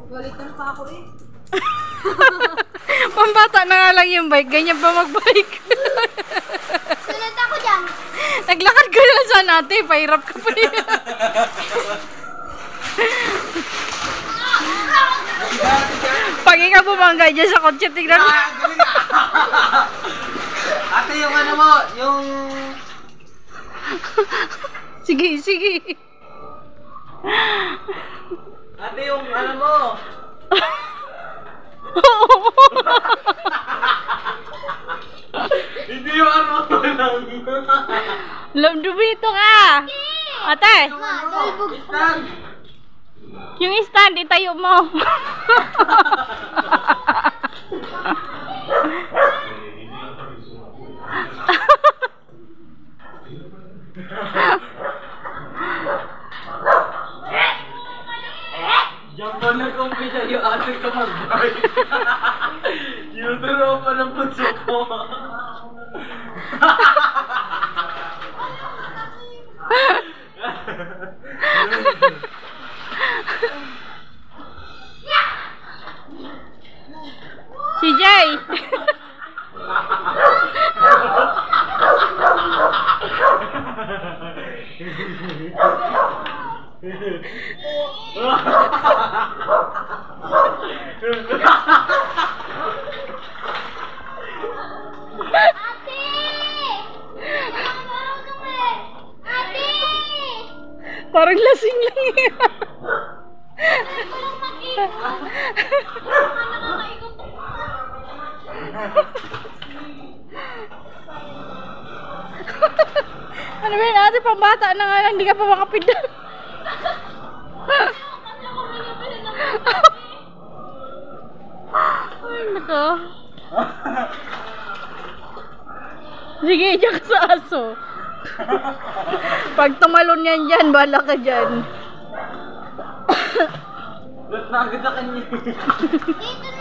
Galitan pa ako eh. Pambata na nga lang yung bike. Ganyan pa mag-bike. Sunod ako dyan. Naglakad ka na saan ate. Pahirap ka pa rin. Pag ikaw bumangga dyan sa kotse, tignan mo. Ate, yung ano mo, yung... Sige, sige. Ate, yung ano mo. Hindi yung ano mo lang. Dumito ka. Ate, Stand! yung stand, itayo mo. Diyan pa nag-umpisa yung ate ko mag-bike. Yung turo pa ng puso ko. Si Jay. Parang lasing lang yan. Ano ba yun ate, pambata na nga lang, hindi ka pa makapida. Ay, nako. Sige, diyan ka sa aso. Pag tumalon yan dyan, bala ka dyan. Ba't nakagad sa kanya? Dito